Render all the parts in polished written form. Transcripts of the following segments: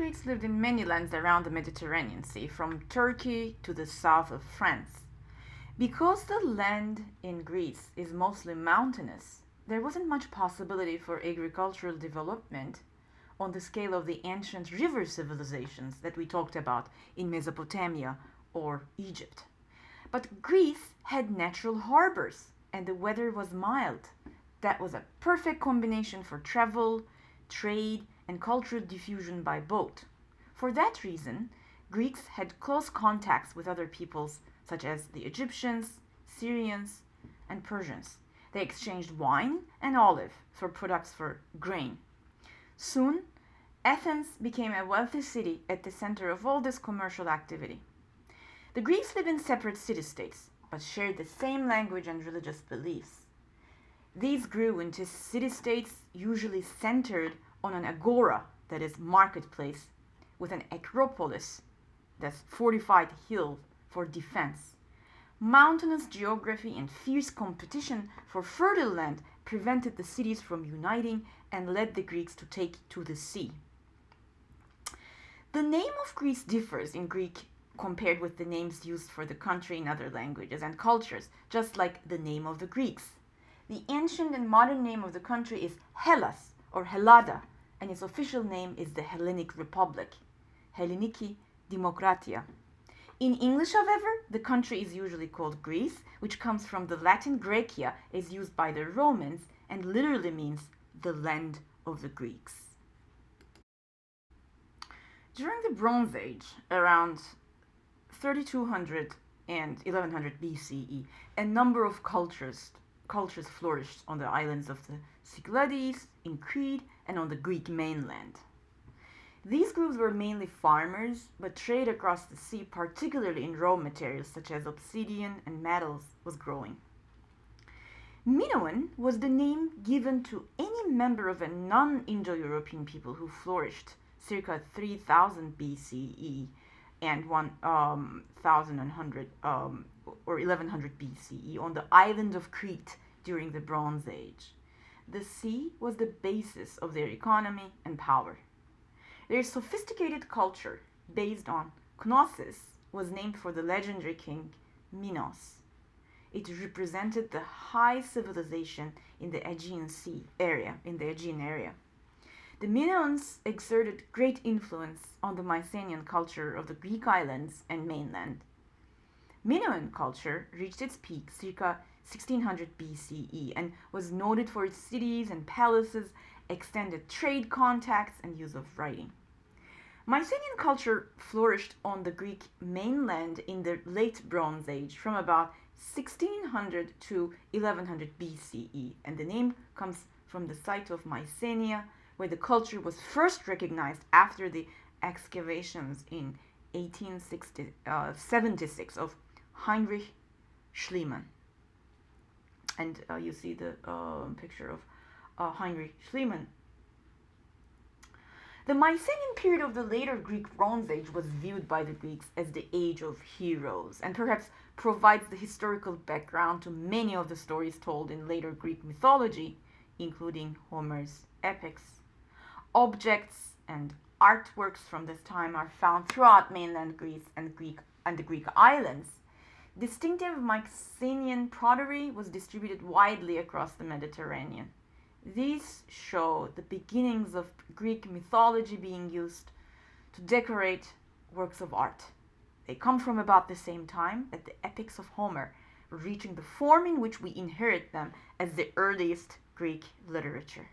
Greeks lived in many lands around the Mediterranean Sea, from Turkey to the south of France. Because the land in Greece is mostly mountainous, there wasn't much possibility for agricultural development on the scale of the ancient river civilizations that we talked about in Mesopotamia or Egypt. But Greece had natural harbors and the weather was mild. That was a perfect combination for travel, trade, and cultural diffusion by boat. For that reason, Greeks had close contacts with other peoples such as the Egyptians, Syrians, and Persians. They exchanged wine and olive for products for grain. Soon, Athens became a wealthy city at the center of all this commercial activity. The Greeks lived in separate city-states, but shared the same language and religious beliefs. These grew into city-states usually centered on an agora, that is, marketplace, with an acropolis, that's fortified hill, for defense. Mountainous geography and fierce competition for fertile land prevented the cities from uniting and led the Greeks to take to the sea. The name of Greece differs in Greek compared with the names used for the country in other languages and cultures, just like the name of the Greeks. The ancient and modern name of the country is Hellas or Hellada, and its official name is the Hellenic Republic, Helleniki Demokratia. In English, however, the country is usually called Greece, which comes from the Latin Graecia, as used by the Romans, and literally means the land of the Greeks. During the Bronze Age, around 3200 and 1100 BCE, a number of cultures flourished on the islands of the Cyclades, in Crete, and on the Greek mainland. These groups were mainly farmers, but trade across the sea, particularly in raw materials such as obsidian and metals, was growing. Minoan was the name given to any member of a non-Indo-European people who flourished circa 3000 BCE and 1100 or 1100 BCE on the island of Crete during the Bronze Age. The sea was the basis of their economy and power. Their sophisticated culture, based on Knossos, was named for the legendary king Minos. It represented the high civilization in the Aegean area. The Minoans exerted great influence on the Mycenaean culture of the Greek islands and mainland. Minoan culture reached its peak circa 1600 BCE and was noted for its cities and palaces, extended trade contacts, and use of writing. Mycenaean culture flourished on the Greek mainland in the late Bronze Age from about 1600 to 1100 BCE, and the name comes from the site of Mycenae, where the culture was first recognized after the excavations in 1876 of Heinrich Schliemann. And you see the picture of Heinrich Schliemann. The Mycenaean period of the later Greek Bronze Age was viewed by the Greeks as the age of heroes, and perhaps provides the historical background to many of the stories told in later Greek mythology, including Homer's epics. Objects and artworks from this time are found throughout mainland Greece and the Greek islands. Distinctive Mycenaean pottery was distributed widely across the Mediterranean. These show the beginnings of Greek mythology being used to decorate works of art. They come from about the same time that the epics of Homer, reaching the form in which we inherit them as the earliest Greek literature.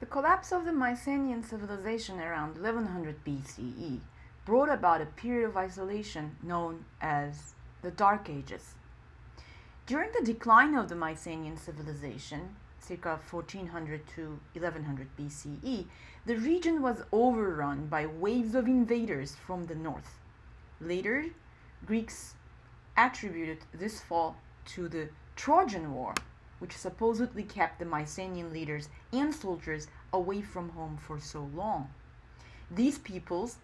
The collapse of the Mycenaean civilization around 1100 BCE brought about a period of isolation known as the Dark Ages. During the decline of the Mycenaean civilization, circa 1400 to 1100 BCE, the region was overrun by waves of invaders from the north. Later, Greeks attributed this fall to the Trojan War, which supposedly kept the Mycenaean leaders and soldiers away from home for so long. These peoples,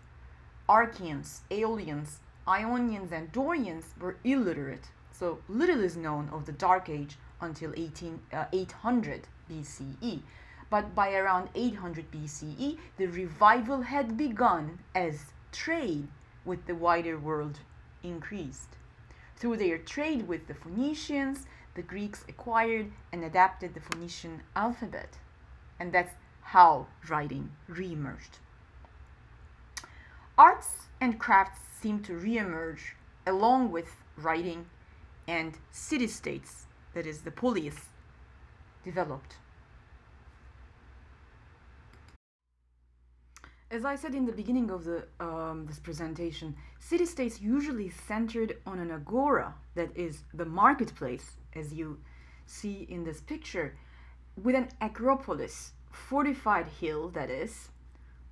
Archeans, Aeolians, Ionians, and Dorians, were illiterate, so little is known of the Dark Age until 800 BCE. But by around 800 BCE, the revival had begun as trade with the wider world increased. Through their trade with the Phoenicians, the Greeks acquired and adapted the Phoenician alphabet. And that's how writing re-emerged. Arts and crafts seem to re-emerge along with writing, and city-states, that is the polis, developed. As I said in the beginning of this presentation, city-states usually centered on an agora, that is the marketplace, as you see in this picture, with an acropolis, fortified hill, that is,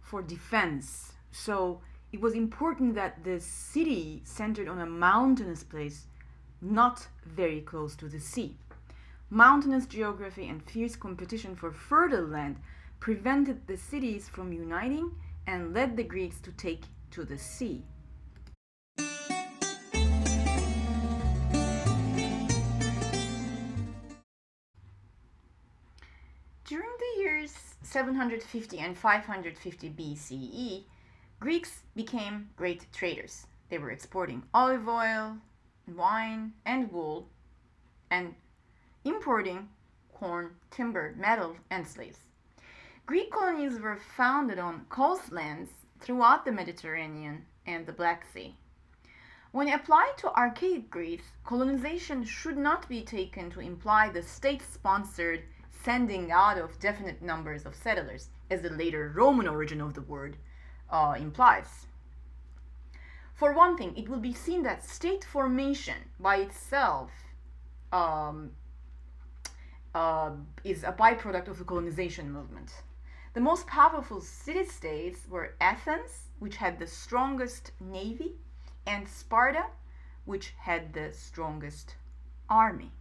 for defense. So it was important that the city centered on a mountainous place, not very close to the sea. Mountainous geography and fierce competition for fertile land prevented the cities from uniting and led the Greeks to take to the sea. During the years 750 and 550 BCE, Greeks became great traders. They were exporting olive oil, wine, and wool, and importing corn, timber, metal, and slaves. Greek colonies were founded on coastlands throughout the Mediterranean and the Black Sea. When applied to archaic Greece, colonization should not be taken to imply the state-sponsored sending out of definite numbers of settlers, as the later Roman origin of the word implies. For one thing, it will be seen that state formation by itself is a byproduct of the colonization movement. The most powerful city-states were Athens, which had the strongest navy, and Sparta, which had the strongest army.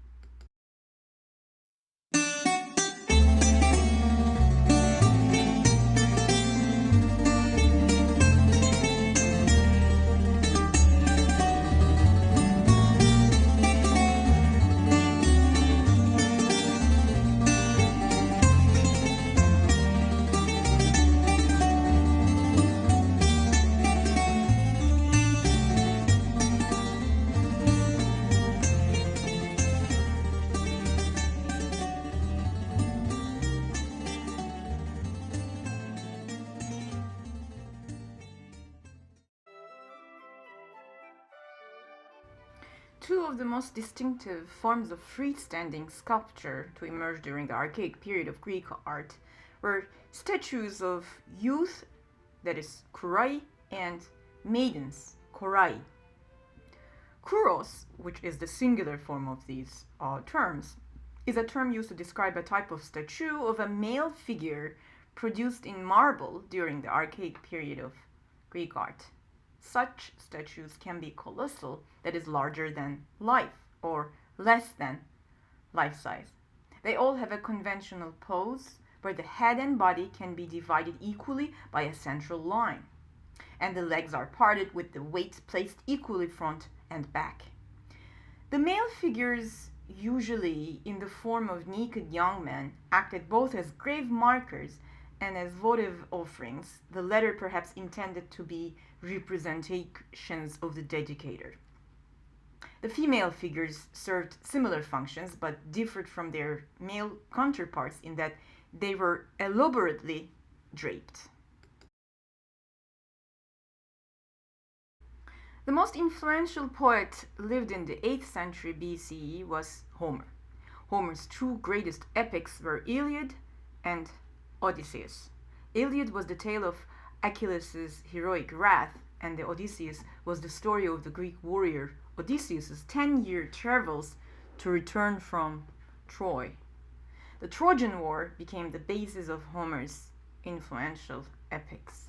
Two of the most distinctive forms of freestanding sculpture to emerge during the archaic period of Greek art were statues of youth, that is kurai, and maidens, korai. Kouros, which is the singular form of these terms, is a term used to describe a type of statue of a male figure produced in marble during the archaic period of Greek art. Such statues can be colossal, that is larger than life, or less than life size. They all have a conventional pose where the head and body can be divided equally by a central line, and the legs are parted with the weight placed equally front and back. The male figures, usually in the form of naked young men, acted both as grave markers and as votive offerings, the latter perhaps intended to be representations of the dedicator. The female figures served similar functions but differed from their male counterparts in that they were elaborately draped. The most influential poet lived in the 8th century BCE was Homer. Homer's two greatest epics were Iliad and Odysseus. Iliad was the tale of Achilles' heroic wrath, and the Odysseus was the story of the Greek warrior Odysseus' 10-year travels to return from Troy. The Trojan War became the basis of Homer's influential epics.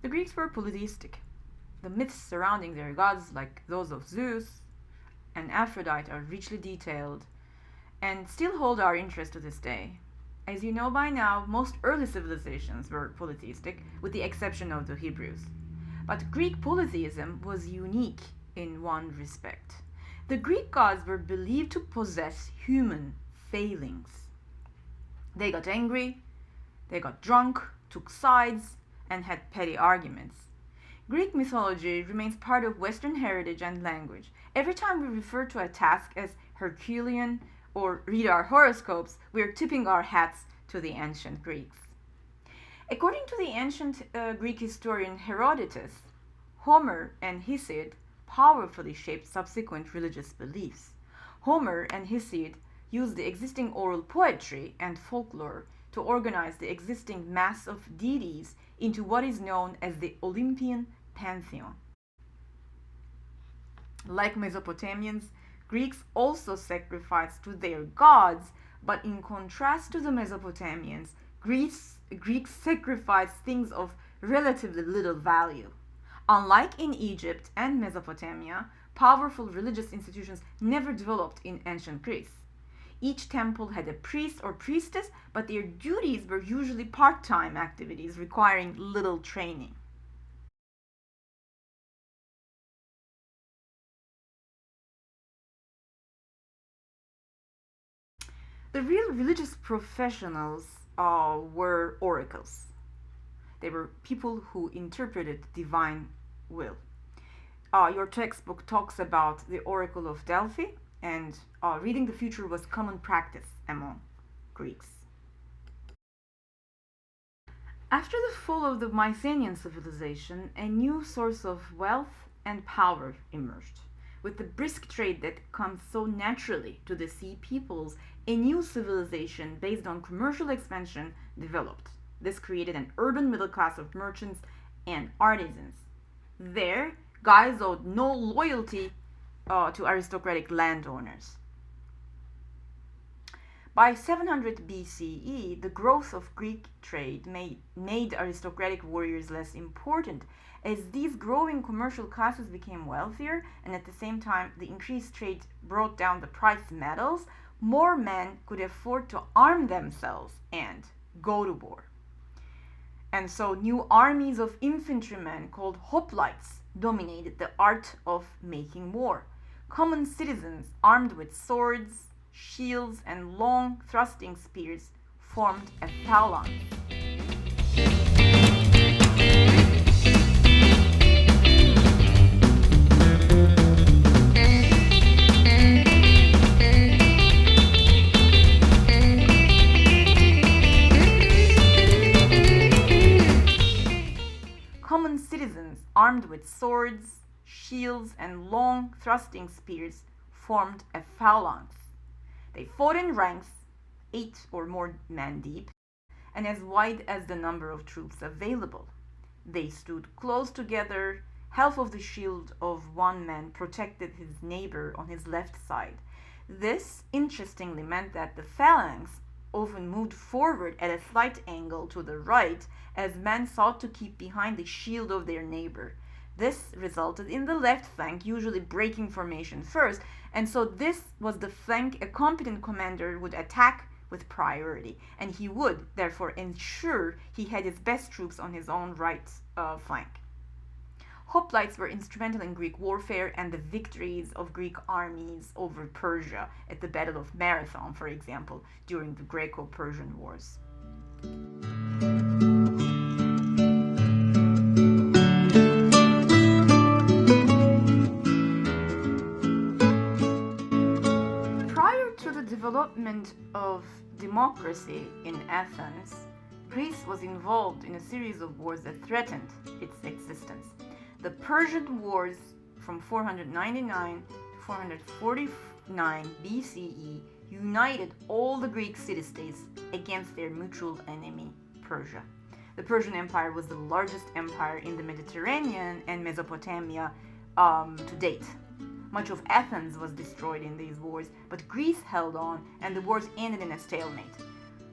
The Greeks were polytheistic. The myths surrounding their gods, like those of Zeus and Aphrodite, are richly detailed and still hold our interest to this day. As you know by now, most early civilizations were polytheistic, with the exception of the Hebrews. But Greek polytheism was unique in one respect. The Greek gods were believed to possess human phalanx. They got angry, they got drunk, took sides, and had petty arguments. Greek mythology remains part of Western heritage and language. Every time we refer to a task as Herculean or read our horoscopes, we are tipping our hats to the ancient Greeks. According to the ancient Greek historian Herodotus, Homer and Hesiod powerfully shaped subsequent religious beliefs. Homer and Hesiod used the existing oral poetry and folklore to organize the existing mass of deities into what is known as the Olympian pantheon. Like Mesopotamians, Greeks also sacrificed to their gods, but in contrast to the Mesopotamians, Greeks sacrificed things of relatively little value. Unlike in Egypt and Mesopotamia, powerful religious institutions never developed in ancient Greece. Each temple had a priest or priestess, but their duties were usually part-time activities requiring little training. The real religious professionals were oracles. They were people who interpreted divine will. Your textbook talks about the Oracle of Delphi, and reading the future was common practice among Greeks. After the fall of the Mycenaean civilization, a new source of wealth and power emerged. With the brisk trade that comes so naturally to the sea peoples, a new civilization based on commercial expansion developed. This created an urban middle class of merchants and artisans. There, guys owed no loyalty to aristocratic landowners. By 700 BCE, the growth of Greek trade made aristocratic warriors less important, as these growing commercial classes became wealthier, and at the same time the increased trade brought down the price of metals. More men could afford to arm themselves and go to war. And so new armies of infantrymen called hoplites dominated the art of making war. Common citizens armed with swords, shields, and long thrusting spears formed a phalanx. Common citizens armed with swords, shields, and long thrusting spears formed a phalanx. They fought in ranks, 8 or more men deep, and as wide as the number of troops available. They stood close together. Half of the shield of one man protected his neighbor on his left side. This, interestingly, meant that the phalanx often moved forward at a slight angle to the right as men sought to keep behind the shield of their neighbor. This resulted in the left flank usually breaking formation first, and so this was the flank a competent commander would attack with priority, and he would therefore ensure he had his best troops on his own right flank. Hoplites were instrumental in Greek warfare and the victories of Greek armies over Persia at the Battle of Marathon, for example, during the Greco-Persian Wars. development of democracy in Athens, Greece was involved in a series of wars that threatened its existence. The Persian Wars from 499 to 449 BCE united all the Greek city-states against their mutual enemy, Persia. The Persian Empire was the largest empire in the Mediterranean and Mesopotamia to date. Much of Athens was destroyed in these wars, but Greece held on, and the wars ended in a stalemate.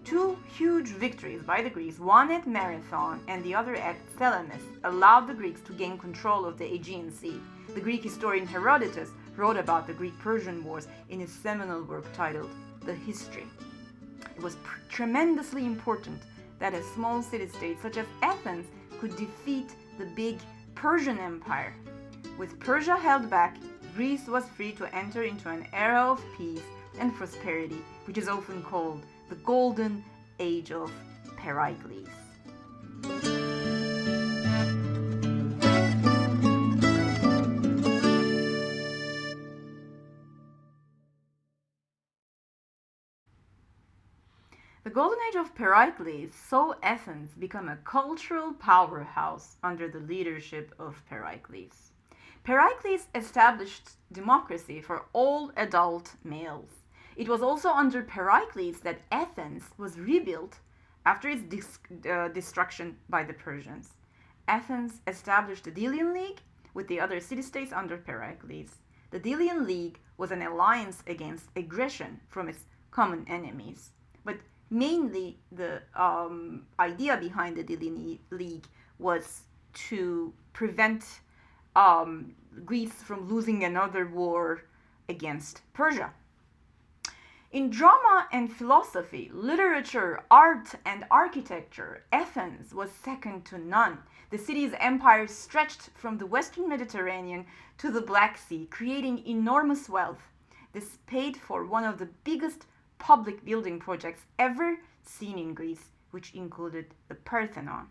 Two huge victories by the Greeks, one at Marathon and the other at Salamis, allowed the Greeks to gain control of the Aegean Sea. The Greek historian Herodotus wrote about the Greek-Persian Wars in his seminal work titled The History. It was tremendously important that a small city-state such as Athens could defeat the big Persian Empire. With Persia held back, Greece was free to enter into an era of peace and prosperity, which is often called the Golden Age of Pericles. The Golden Age of Pericles saw Athens become a cultural powerhouse under the leadership of Pericles. Pericles established democracy for all adult males. It was also under Pericles that Athens was rebuilt after its destruction by the Persians. Athens established the Delian League with the other city-states under Pericles. The Delian League was an alliance against aggression from its common enemies. But mainly the idea behind the Delian League was to prevent Greece from losing another war against Persia. In drama and philosophy, literature, art, and architecture, Athens was second to none. The city's empire stretched from the western Mediterranean to the Black Sea, creating enormous wealth. This paid for one of the biggest public building projects ever seen in Greece, which included the Parthenon.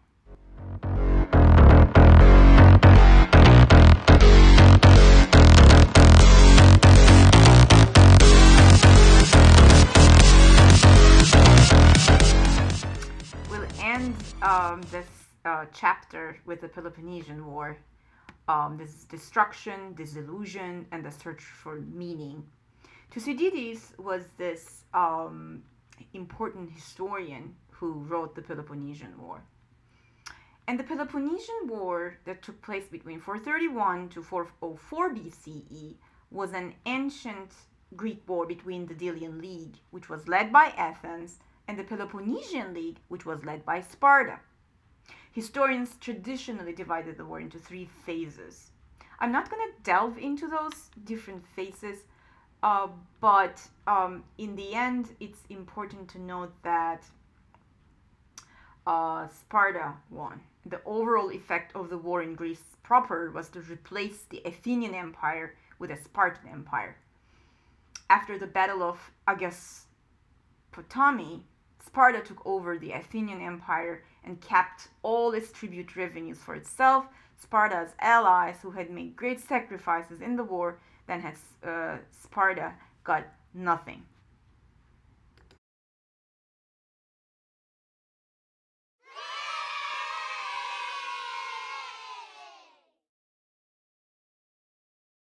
This chapter with the Peloponnesian War, this destruction, disillusion, and the search for meaning. Thucydides was this important historian who wrote the Peloponnesian War. And the Peloponnesian War that took place between 431 to 404 BCE was an ancient Greek war between the Delian League, which was led by Athens, and the Peloponnesian League, which was led by Sparta. Historians traditionally divided the war into three phases. I'm not going to delve into those different phases, but in the end, it's important to note that Sparta won. The overall effect of the war in Greece proper was to replace the Athenian Empire with a Spartan Empire. After the Battle of Agaspotami, Sparta took over the Athenian Empire and kept all its tribute revenues for itself. Sparta's allies, who had made great sacrifices in the war, then had Sparta got nothing.